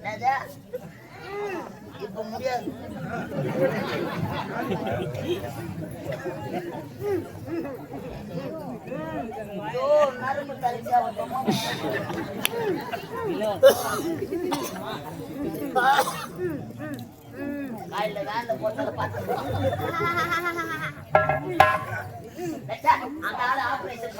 என்னடா இப்ப முடியாது. நரம்பு தரிசா காயில வேண்ட போட்டதை பார்த்து அந்த ஆளு ஆபரேஷன்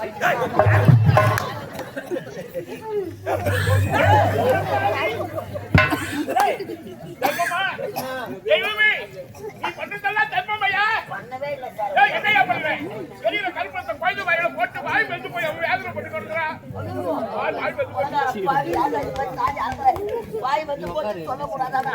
பண்ணவே இல்லை சார். என்னையா பண்றேன்? வெளியில கருப்பத்தை கோயில் வாயில போட்டு வாய் வந்து போய் வேதனை போட்டு கொடுக்குறான். வாய் வந்து போட்டு சொல்லக்கூடாதானா?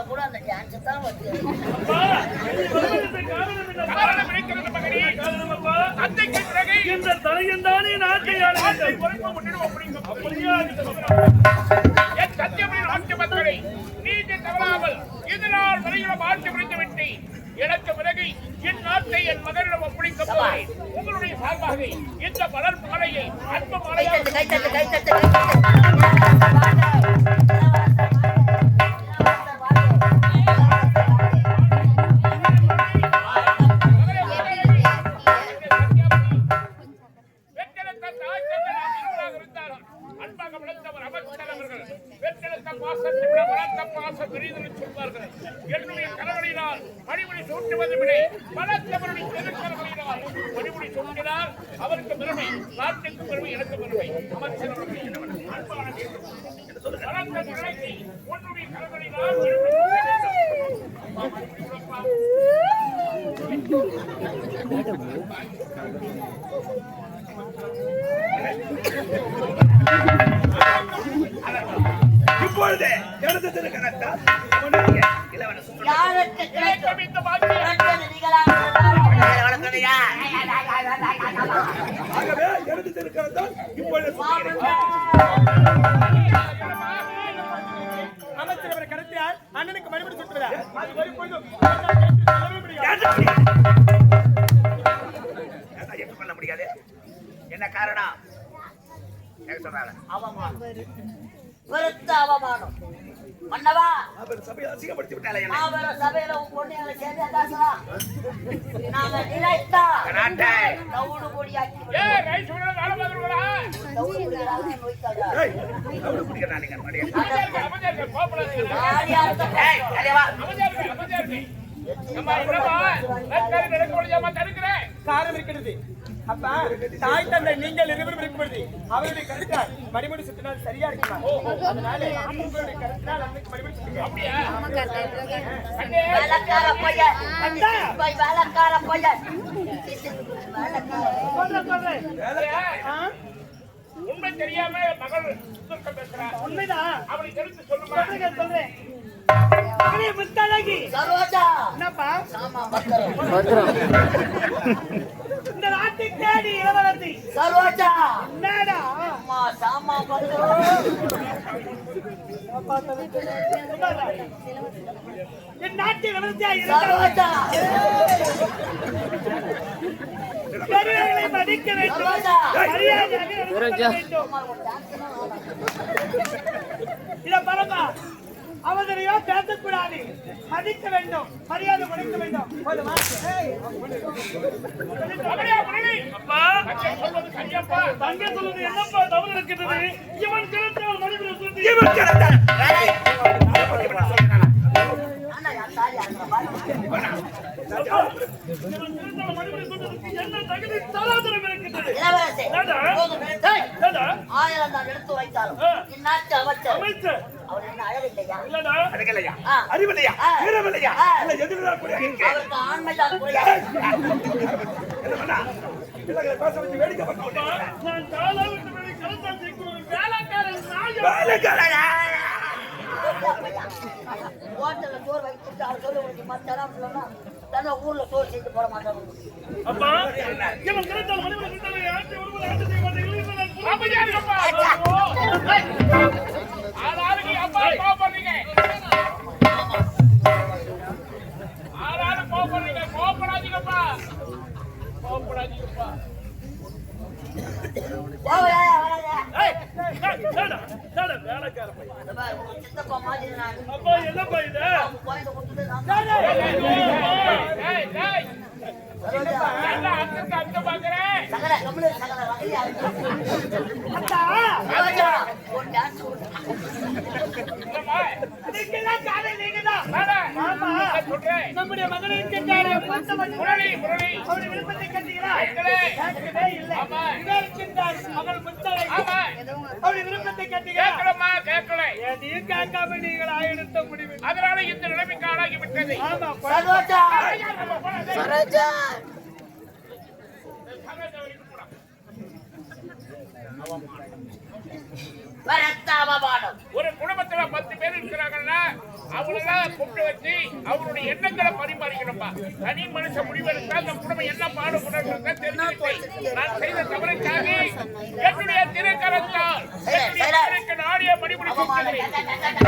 கூட அந்த டான்ஸ் தான் வந்து தலையந்தானே நாட்டை மக்களை நீதி தவறாமல் இதனால் வரையில மாற்றி முடித்து விட்டு எனக்கு பிறகு என் நாட்டை என் மகனிடம் ஒப்படைக்க போகிறேன். உங்களுடைய சார்பாக இந்த மலர் மாலையை அன்பு மாலையை சொல்வார்கள். என்னுடைய கணவனினால் மணிமுடி சூட்டுவது விட பலத்தவருடைய திருக்கணவனினால் மணிமுடி சூட்டினால் அவருக்கு பெருமை, நாட்டுக்கு பெருமை, எனக்கு பெருமை. அமைச்சர் உன்னுடைய கணவனினால் இப்பொழுது எனது திருக்கணத்தால் யாருக்கு கிடைக்கும் இந்த பாக்கியம்? ஆகவே எனது திருக்கணத்தால் இப்பொழுது அமைச்சர் கடத்தியால் அண்ணனுக்கு மறுபடி சுற்றுவதா? பண்ண முடியாது. என்ன காரணம்? அவமானம், பெருத்த அவமானம். மன்னவா, சபையை அசிங்கப்படுத்தி விட்டாலே சபையில உன் பொண்ணு சேர்ந்து பேசலாம். நாங்க நினைத்தா தவிடு பொடியாக்கி காரணம் இருக்கிறது. அப்ப தாய் தந்தை நீங்கள் இருவரும் இருக்கும்பொழுது அவருடைய கருத்தால் மணிமுடி சுத்தினால் சரியா இருக்கலாம். அதனால உங்களுடைய கருத்தால் அன்னைக்கு மணிமுடி சுத்துங்க. உண்மை தெரியாம மகள் பேசுறான். உண்மைதான். அவனை தெரிந்து சொல்லுங்க. என்னப்பா இந்த நாட்டை தேடி இளவரசி சரோஜா என்னடா சாமா என் நாட்டை இளவரசியா சரோஜா பெரியவர்களை மதிக்க வேண்டும், மரியாதையாக இத பரமா அவதரையோ பேசக்கூடாது, மதிக்க வேண்டும், மரியாதை கொடுக்க வேண்டும். தங்க சொல்வது என்னப்பா தவறு இருக்கிறது? இவன் கிடத்தால் மனிதனை சொல்லி என்ன தகுதி தராதரம் இருக்கிறது? ஆயிரம் தான் எடுத்து வைத்தாலும் இந்நாட்டு அமைச்சர் அவர் என்ன அழகில்லையா? அழகில்லையா? அறிவில்லையா? வீரமில்லையா? அவருக்கு ஆண்மைதான் குறையா? பிள்ளைகளை பேச வச்சு வேடிக்கை பார்க்க நான் காலை விட்டு வெளியே கலந்தா சேர்க்கணும் வேலைக்காரன் நாயம் வேலைக்காரனா? ஹோட்டல்ல சோறு வைத்து அவர் சொல்லி உனக்கு மத்தரம் சொன்னா தானே ஊர்ல சோறு செய்து போட மாட்டாங்க. அப்பா இவன் கரெக்டான மணிமணி கிட்டாலே ஆட்டி ஒருவர் ஆட்டி செய்ய மாட்டேங்க அப்படியே இருப்பா ஆளாருக்கு அப்பா கோபப்படுறீங்க ஆளாரு கோபப்படுறீங்க கோபப்படாதீங்கப்பா கோபப்படாதீங்கப்பா ஏய் டேடா வேலைக்கார பையன் அந்த மாதிரி உங்க சித்தப்பா மாதிரி நான் அப்பா என்னப்பா இது கோயில கொடுத்துட்டு நான் ஏய் டேய் என்ன அங்க பாக்குறேன் சகல கம்முனு சகல வகையா அத்தா ஒரு டான்ஸ் இதுக்கெல்லாம் காரணம் நீங்கதான் ஆமா சொல்றேன் நம்முடைய மகனுக்கு காரணம் முரளி அவருடைய விருப்பத்தை கட்டிங்களா கேட்கவே இல்லை இதற்கின்றார் மகள் முத்தரை ஆமா அவருடைய விருப்பத்தை கட்டிங்க கேட்கலமா கேட்கல எதையும் கேட்காம நீங்கள் ஆயெடுத்த முடிவு அதனால இந்த நிலைமைக்கு ஆளாகி விட்டது ஆமா சரோஜா சரோஜா ஒரு குடும்பத்துல 10 பேர் இருக்கிறாங்கன்னா அவங்களெல்லாம் கூப்பிட்டு வச்சு அவருடைய எண்ணங்களை பரிமாறிக்கணும்பா. தனி மனுஷ முடிவெடுத்தா அந்த குடும்பம் என்ன பாடுபடுறத தெரிஞ்சுக்கிட்டு நான் செய்த தவறுக்காக என்னுடைய திருக்கரத்தால் என்னுடைய நாடிய படிபிடித்து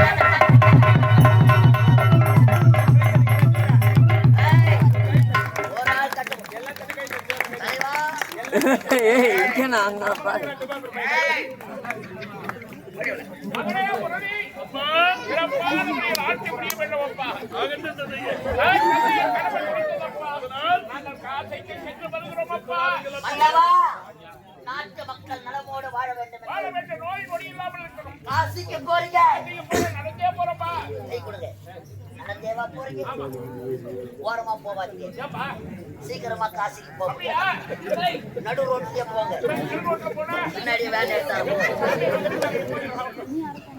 நாட்டு மக்கள் நலமோடு வாழ வேண்டும் வாழ வேண்டும், நோய் நொடி இல்லாமல் இருக்கணும். காசிக்கு போறீங்க நடந்தே போறப்பா கை கொடுங்க நடந்தேவா போறீங்க ஓரமா போவாதீங்க ஏப்பா சீக்கிரமா காசிக்கு போங்க அப்படியா நடு ரோட்லயே போங்க ரோட்ல போனா முன்னாடி வேலை எடுத்தாரு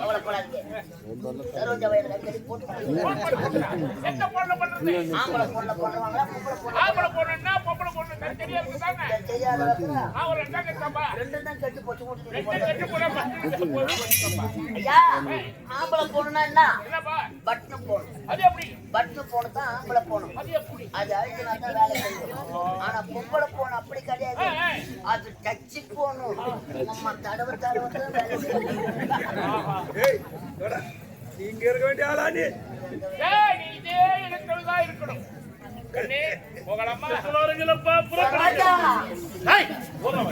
அவளை போடாதீங்க சரோஜா வயதுல கட்டி போட்டு எந்த பொண்ணு பண்றது ஆம்பளை பொண்ணு போடுவாங்களா பொம்பளை பொண்ணு ஆம்பளை பொண்ணுன்னா பொம்பளை பொண்ணு தெரியாது தானே தெரியாதவங்க அவர் ரெண்டாங்க தப்பா ரெண்டு தான் கட்டி போட்டு போட்டு கட்டி போட ஐயா ஆம்பளை பொண்ணுன்னா என்ன என்னப்பா பட்னு போடணும் அது எப்படி பட்னு போன தான் ஆம்பளை போகணும் அது எப்படி அது அழிச்சுனா தான் வேலை செய்யும் ஆனா பொம்பளை போன அப்படி கிடையாது அது டச்சு போகணும் அம்மா தடவை தடவை தான் வேலை செய்யும் ஏய் டேடா நீங்க இருக்க வேண்டிய ஆளா நீ ஏய் நீ இதே இடத்துல தான் இருக்கணும் கண்ணே போகலாமா சொல்லுங்களப்பா ராஜா ஏய் போகலாமா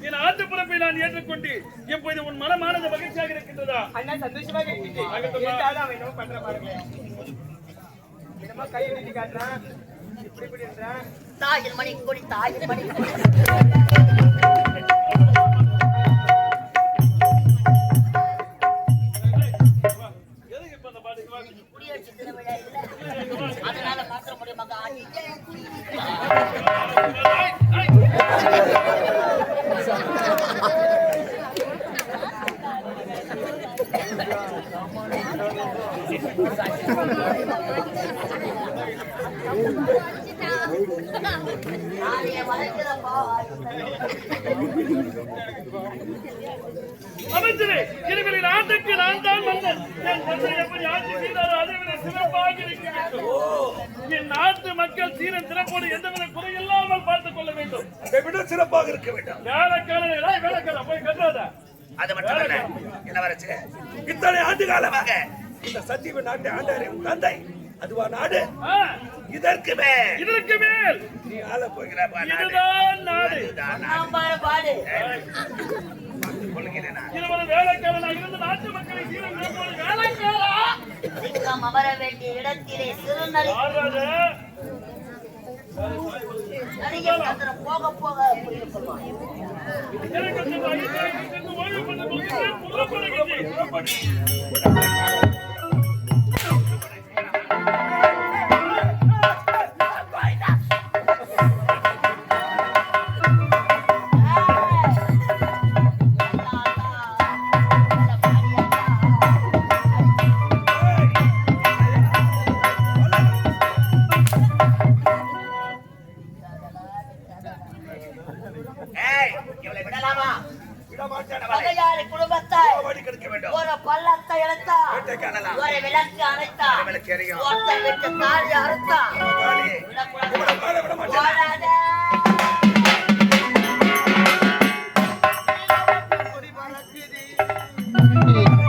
என் ஆட்டுப்புறப்பை நான் ஏற்றுக்கொண்டு இப்போது உன் மனமானது மகிழ்ச்சியாக இருக்கின்றதா அண்ணா சந்தோஷமாக இருக்கின்றது அவன் என்ன பண்ற பாருங்க என்னமா கை நீட்டி காட்டுறான் இப்படி என்றான் தாயின் மணி கொடி தாயின் மணி கொடி எதுக்கு இப்ப அந்த பாட்டுக்கு குடியரசு தின விழா இல்ல அதனால மாத்திர முடியுமாக ஆடிட்டே அமைச்சரே இனிமேல் நாட்டுக்கு நான் தான் மன்னன் என் தந்தை எப்படி ஆட்சி செய்தாரோ அதை விட சிறப்பாக இருக்க வேண்டும் என் நாட்டு மக்கள் சீர சிறப்போடு எந்தவித குறையில்லாமல் பார்த்துக் கொள்ள வேண்டும் அதை விட சிறப்பாக இருக்க வேண்டும். வேலைக்காரன் போய் கட்டாத அது மட்டுமல்ல இளவரசே இத்தனை ஆண்டு காலமாக இந்த சத்திய நாட்டை ஆண்டாரே உன் தந்தை அதுவா நாடு இதற்கு மேல் நீ ஆள போகிற இதுதான் நாடு பாடு வேலைக்காரனாக இருந்து நாட்டு மக்களை சீர சிறப்போடு வேலைக்காரா சிங்கம் அமர வேண்டிய இடத்திலே சிறுநரி நடிகர் சந்திரன் போக போக புரியுமா விளக்கு அணைத்தா விளக்கு எரியும். ஒருத்தன் விட்டு தாலி அறுத்தா தாலி விடக்கூடாது. இவனை வாழ விட மாட்டேன். வாழாத